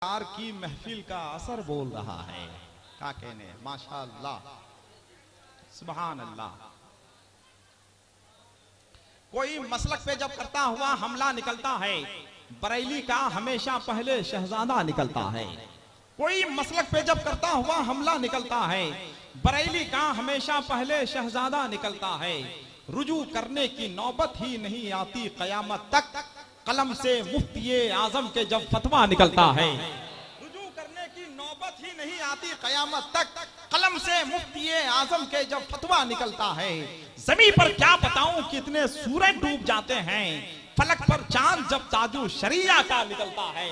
सरकार की महफिल का असर बोल रहा है। क्या कहने, माशाअल्लाह, सुभान अल्लाह। कोई मसलक पे जब करता हुआ हमला निकलता है, बरेली का हमेशा पहले शहजादा निकलता है। कोई मसलक पे जब करता हुआ हमला निकलता है, बरेली का हमेशा पहले शहजादा निकलता है। रुजू करने की नौबत ही नहीं आती क़यामत तक, कलम से मुफ्ती आजम के जब फतवा निकलता है। रुजू करने की नौबत ही नहीं आती क़यामत तक, कलम से मुफ्ती आजम के जब फतवा निकलता है। जमीन पर क्या बताऊं कितने सूरज डूब जाते हैं, फलक पर चांद जब ताजु शरिया का निकलता है।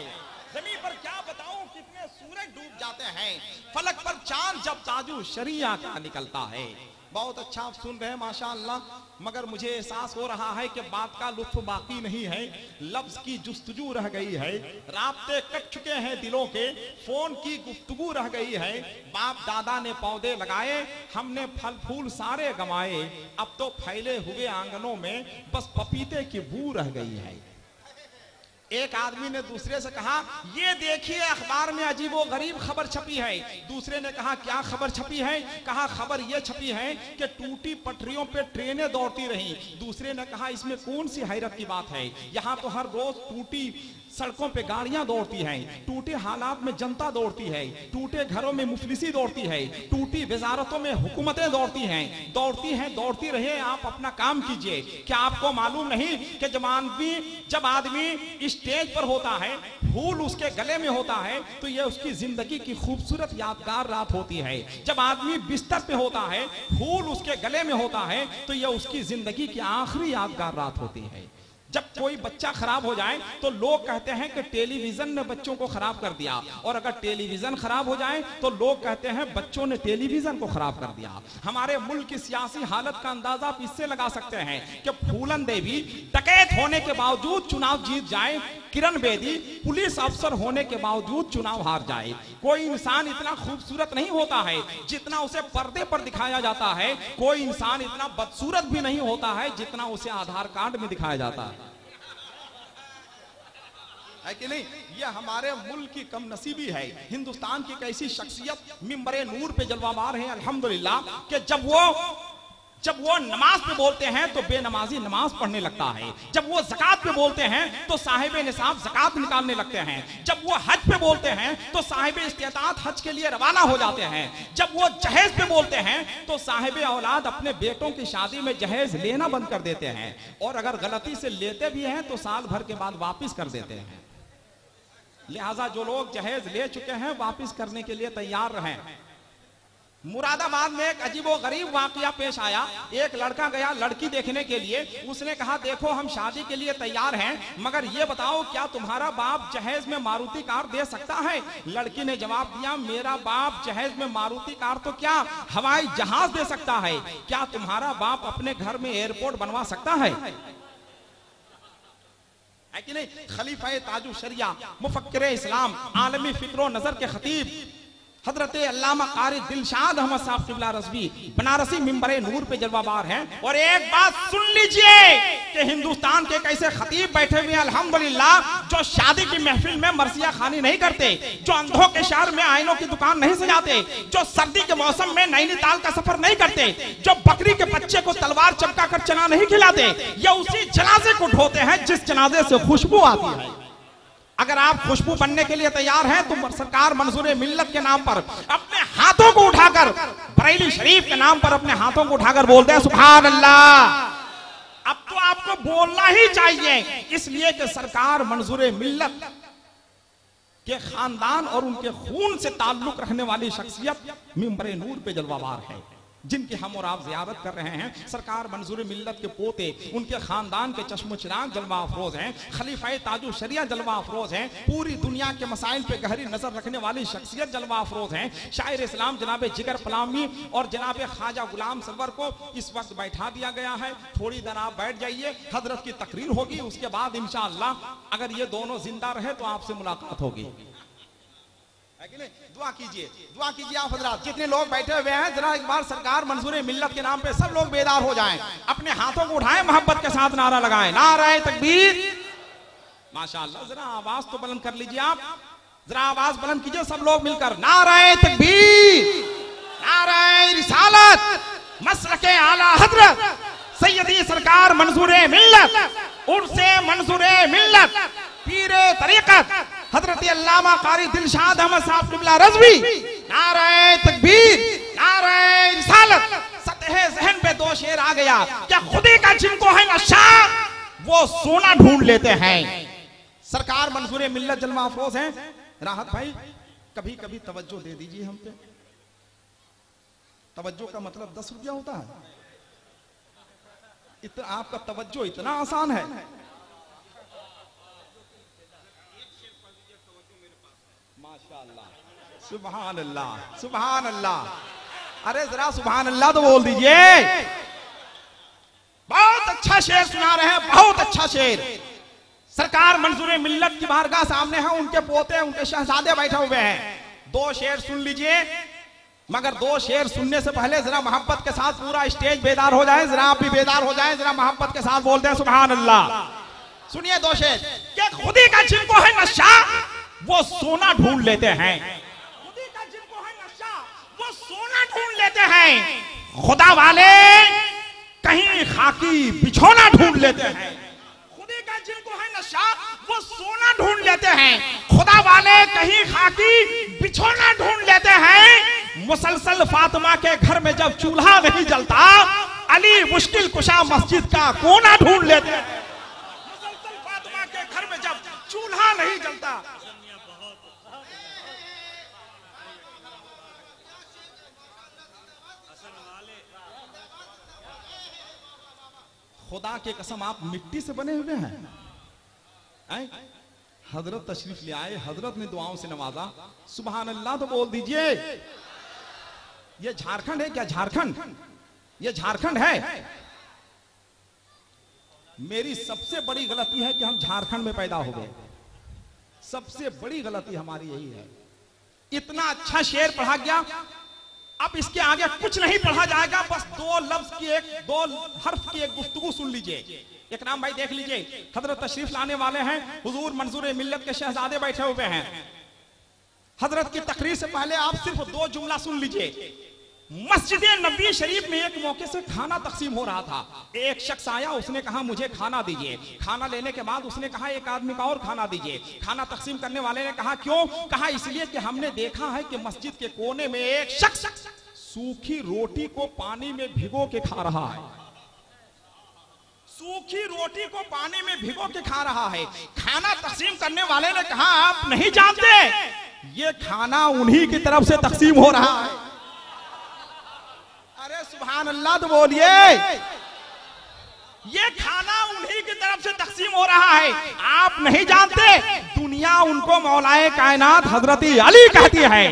जमीन पर क्या बताऊं कितने सूरज डूब जाते हैं, फलक पर चांद जब ताजु शरिया का निकलता है। बहुत अच्छा आप सुन रहे हैं माशाअल्लाह, मगर मुझे एहसास हो रहा है कि बात का लुत्फ बाकी नहीं है, लफ्ज की जुस्तजू रह गई है, राब्ते कट चुके हैं दिलों के, फोन की गुफ्तगू रह गई है। बाप दादा ने पौधे लगाए, हमने फल फूल सारे गंवाए, अब तो फैले हुए आंगनों में बस पपीते की बू रह गई है। एक आदमी ने दूसरे से कहा, ये देखिए अखबार में अजीबो गरीब खबर छपी है। दूसरे ने कहा, क्या खबर छपी है? कहा, खबर ये छपी है कि टूटी पटरियों पे ट्रेनें दौड़ती रहीं। दूसरे ने कहा, इसमें कौन सी हैरत की बात है, यहाँ तो हर रोज टूटी सड़कों पे गाड़ियां दौड़ती हैं, टूटे हालात में जनता दौड़ती है, टूटे घरों में मुफलिसी दौड़ती है, टूटी वजारतों में हुकूमतें दौड़ती हैं, दौड़ती रहे, आप अपना काम कीजिए। क्या आपको मालूम नहीं कि जब आदमी स्टेज पर होता है, फूल उसके गले में होता है, तो यह उसकी जिंदगी की खूबसूरत यादगार रात होती है। जब आदमी बिस्तर पे होता है, फूल उसके गले में होता है, तो यह उसकी जिंदगी की आखिरी यादगार रात होती है। जब कोई बच्चा खराब हो जाए तो लोग कहते हैं कि टेलीविजन ने बच्चों को खराब कर दिया, और अगर टेलीविजन खराब हो जाए तो लोग कहते हैं बच्चों ने टेलीविजन को खराब कर दिया। हमारे मुल्क की सियासी हालत का अंदाजा आप इससे लगा सकते हैं कि फूलन देवी डकैत होने के बावजूद चुनाव जीत जाए, किरण बेदी पुलिस अफसर होने के बावजूद चुनाव हार जाए। कोई इंसान इतना खूबसूरत नहीं होता है जितना उसे पर्दे पर दिखाया जाता है, कोई इंसान इतना बदसूरत भी नहीं होता है जितना उसे आधार कार्ड में दिखाया जाता है कि नहीं? यह हमारे मुल्क की कम नसीबी है। हिंदुस्तान की कैसी शख्सियत मिंबरे नूर पे जलवाबार है अल्हम्दुलिल्लाह, कि जब वो नमाज पे बोलते हैं तो बेनमाजी नमाज पढ़ने लगता है, जब वो ज़कात पे बोलते हैं तो साहिब निसाब ज़कात निकालने लगते हैं, जब वो हज पे बोलते हैं तो साहिब इस्तिताअत हज के लिए रवाना हो जाते हैं, जब वो जहेज पे बोलते हैं तो साहिब औलाद अपने बेटों की शादी में जहेज लेना बंद कर देते हैं, और अगर गलती से लेते भी हैं तो साल भर के बाद वापिस कर देते हैं। लिहाजा जो लोग जहेज ले चुके हैं वापिस करने के लिए तैयार रहें। मुरादाबाद में एक अजीबो गरीब वाकया पेश आया। एक लड़का गया लड़की देखने के लिए, उसने कहा, देखो हम शादी के लिए तैयार हैं, मगर ये बताओ क्या तुम्हारा बाप जहेज में मारुति कार दे सकता है? लड़की ने जवाब दिया, मेरा बाप जहेज में मारुति कार तो क्या हवाई जहाज दे सकता है। क्या तुम्हारा बाप अपने घर में एयरपोर्ट बनवा सकता है कि नहीं? खलीफा ताजु शरिया, मुफक्किर इस्लाम, आलमी फिक्र नजर के खतीब हजरत अल्लामा कारी दिलशाद अहमद साहब क़िबला रज़वी बनारसी मिंबरे नूर पे जलवाबार हैं। और एक बात सुन लीजिए कि हिंदुस्तान के कैसे खतीब बैठे हुए हैं अल्हम्दुलिल्लाह, जो शादी की महफिल में मरसिया खानी नहीं करते, जो अंधों के शहर में आईनों की दुकान नहीं सजाते, जो सर्दी के मौसम में नैनीताल का सफर नहीं करते, जो बकरी के बच्चे को तलवार चमका कर चना नहीं खिलाते, या उसी जनाजे को ढोते हैं जिस जनाजे से खुशबू आती है। अगर आप खुशबू बनने के लिए तैयार हैं तो सरकार मंजूर मिल्लत के नाम पर अपने हाथों को उठाकर, बरेली शरीफ के नाम पर अपने हाथों को उठाकर बोलते हैं सुभान अल्लाह। अब तो आपको बोलना ही चाहिए, इसलिए कि सरकार मंजूर मिल्लत के खानदान और उनके खून से ताल्लुक रखने वाली शख्सियत मिंबरे नूर पे जलवाबार है, जिनकी हम और आप जियारत कर रहे हैं। सरकार मंजूर मिल्लत के पोते, उनके खानदान के चश्मो चिराग जलवा अफरोज हैं, खलीफा ताजु शरिया जलवा अफरोज हैं, पूरी दुनिया के मसाइल पे गहरी नजर रखने वाली शख्सियत जलवा अफरोज हैं। शायर इस्लाम जनाब जिगर फलामी और जनाब ख्वाजा गुलाम सरवर को इस वक्त बैठा दिया गया है। थोड़ी देर आप बैठ जाइए, हजरत की तकरीर होगी, उसके बाद इंशाअल्लाह अगर ये दोनों जिंदा रहे तो आपसे मुलाकात होगी। दुआ कीजिए आप हजरात, जितने लोग बैठे हुए हैं जरा एक बार सरकार मंजूर मिल्लत के नाम पे सब लोग बेदार हो जाएं, अपने हाथों को उठाएं, मोहब्बत के साथ नारा लगाएं, नारा तकबीर। माशाअल्लाह, जरा आवाज तो बुलंद कर लीजिए आप। जरा आवाज बुलंद कीजिए सब लोग मिलकर, नाराए तकबीर, नाराए रिसालत, मसलके आला हजरत सैयदी सरकार मंसूरे मिल्लत, उर्से मंसूरे मिल्लत, पीरे तरीकत हजरत अल्लामा कारी दिलशाद अहमद साहब किबला रज़वी, नाराए तकबीर, नाराए रिसालत। सतह ज़हन पे दो शेर आ गया, क्या खुदी का जिनको है नशा वो सोना ढूंढ लेते हैं। सरकार मंसूरे मिल्लत जलवा अफरोज हैं। राहत भाई कभी कभी तवज्जो दे दीजिए हम पे। तवज्जो का मतलब 10 रुपया होता है। इतना आपका तवज्जो इतना आसान है। माशाअल्लाह, सुभान अल्लाह, सुभान अल्लाह। अरे जरा सुभान अल्लाह तो बोल दीजिए। बहुत अच्छा शेर सुना रहे हैं, बहुत अच्छा शेर। सरकार मंसूरे मिल्लत की बारगाह सामने है, उनके पोते उनके शहजादे बैठे हुए हैं। 2 शेर सुन लीजिए, मगर 2 शेर सुनने से पहले जरा मोहब्बत के साथ पूरा स्टेज बेदार हो जाए। जरा आप भी बेदार हो जाए, जरा मोहब्बत के साथ बोलते हैं सुभान अल्लाह। सुनिए 2 शेर। क्या खुदी का जिनको है नशा वो सोना ढूंढ लेते हैं। खुदी का जिनको है नशा वो सोना ढूंढ लेते हैं। खुदा वाले कहीं खाकी बिछोना ढूंढ लेते हैं। खुदी का जिनको है नशा वो सोना ढूंढ लेते हैं। खुदा वाले कहीं खाकी बिछोना ढूंढ लेते हैं। मुसलसल फातिमा के घर में जब चूल्हा नहीं जलता, अली मुश्किल कुशा मस्जिद का कोना ढूंढ लेते हैं। मुसलसल फातिमा के घर में जब चूल्हा नहीं जलता, खुदा के कसम आप मिट्टी से बने हुए हैं। हजरत तशरीफ ले आए, हजरत ने दुआओं से नवाजा। सुभान अल्लाह तो बोल दीजिए। ये झारखंड है क्या? झारखंड, ये झारखंड है। मेरी सबसे बड़ी गलती है कि हम झारखंड में पैदा हो गए। सबसे बड़ी गलती हमारी यही है। इतना अच्छा शेर पढ़ा गया, अब इसके आगे कुछ नहीं पढ़ा जाएगा। बस 2 लफ्ज की 2 हर्फ की एक गुफ्तगू सुन लीजिए। एक नाम भाई देख लीजिए, हजरत तशरीफ लाने वाले हैं, हुजूर मंसूरे मिल्लत के शहजादे बैठे हुए हैं। हजरत की तकरीर से पहले आप सिर्फ 2 जुमला सुन लीजिए। मस्जिद नबी शरीफ में एक मौके से खाना तकसीम हो रहा था। एक शख्स आया, उसने कहा मुझे खाना दीजिए। खाना लेने के बाद उसने कहा एक आदमी का और खाना दीजिए। खाना तकसीम करने वाले ने कहा क्यों? कहा इसलिए कि हमने देखा है कि मस्जिद के कोने में एक शख्स सूखी रोटी को पानी में भिगो के खा रहा है। सूखी रोटी को पानी में भिगो के खा रहा है। खाना तकसीम करने वाले ने कहा आप नहीं जानते, ये खाना उन्हीं की तरफ से तकसीम हो रहा है। अरे सुभान अल्लाह तो बोलिए। ये खाना उन्हीं की तरफ से तकसीम हो रहा है। आप नहीं जानते, दुनिया उनको मौलाए कायनात हजरत अली कहती है।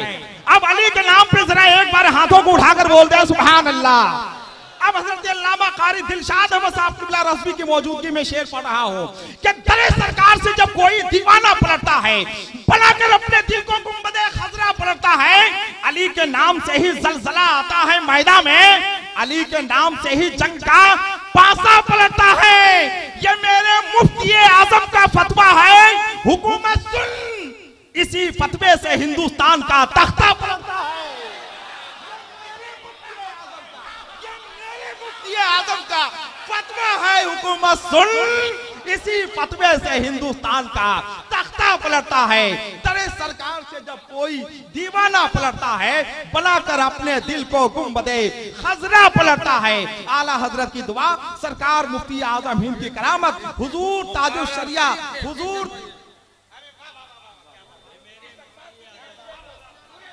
अब अली के नाम पे जरा एक बार हाथों को उठाकर बोल दे सुभान अल्लाह। अब हजरत अल्लामा कारी दिलशाद अहमद साहब किबला रज़वी की मौजूदगी में शेर पढ़ रहा हूं कि दरे सरकार से जब कोई दीवाना पलटता है, बनाकर अपने दिल को गुंबदे खजरा पलटता है, अली के नाम से ही जलजला आता है मैदान में, अली के नाम से ही जंग का पासा पलटता है। ये मेरे मुफ्ती आजम का फतवा है, हुकूमत सुन, इसी फतवे से हिंदुस्तान का तख्ता पलटता है। आजम का फतवा है, हुकूमत सुन, इसी फतवे से हिंदुस्तान का तख्ता पलटता है। दरे सरकार से जब कोई दीवाना पलटता है, बनाकर अपने दिल को गुंबदे खजरा पलटता है। आला हजरत की दुआ, सरकार मुफ्ती आजम हिंद की करामत, हुजूर ताजुल शरिया, हुजूर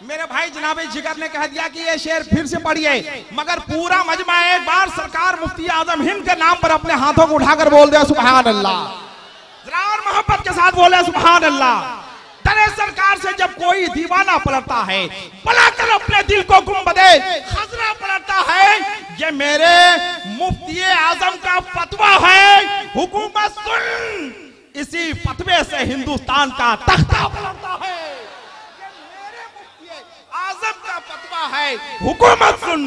मेरे भाई जनाबे जिगर ने कह दिया कि ये शेर फिर से पढ़िए, मगर पूरा मजमा एक बार सरकार मुफ्ती आजम हिंद के नाम पर अपने हाथों को उठाकर बोल दे सुभान अल्लाह। जरा और मोहब्बत के साथ बोले सुभान अल्लाह। दरे सरकार से जब कोई दीवाना पलटता है, पलाकर अपने दिल को गुंबदे खजरा पलटता है, ये मेरे मुफ्ती आजम का फतवा है, हुकूमत सुन, इसी फतवे से हिंदुस्तान का तख्ता पलटता है। आजम का फतवा है, हुकूमत सुन।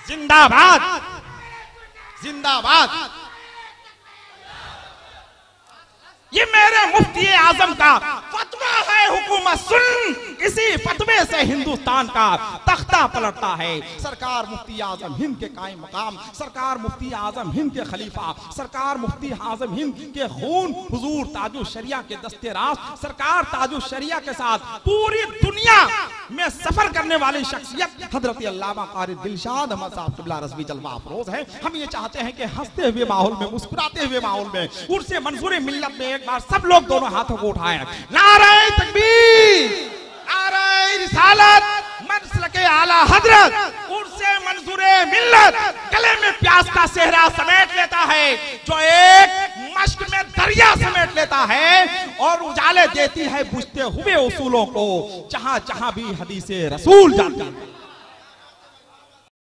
जिंदाबाद, जिंदाबाद। ये मेरे मुफ्ती आजम का फतवा है, हुकूमत सुन, इसी फतवे से हिंदुस्तान का तख्ता पलटता है। सरकार मुफ्ती आजम हिंद के कायम मकाम, सरकार मुफ्ती आजम हिंद के खलीफा, सरकार मुफ्ती आजम हिंद के खून हुजूर ताजुल शरिया के दस्ते रास्त, सरकार ताजुल शरिया के साथ पूरी दुनिया में सफर करने वाली शख्सियत हजरत अल्लामा कारी दिलशाद अहमद साहब क़िबला रज़वी जलवा अफरोज है। हम ये चाहते हैं कि हंसते हुए माहौल में, मुस्कुराते हुए माहौल में, उर्से मंसूर मिल्लत में एक बार सब लोग दोनों हाथों को उठाएं। नारे तकबीर, नारे रिसालत, मसलके आला हजरत, उर्से मंसूरे मिल्लत गले में प्यास का सेहरा समेट लेता है, जो एक मश्क में दरिया समेट लेता है और उजाले देती है बुझते हुए उसूलों को, जहां जहां भी हदीसे रसूल जाती है।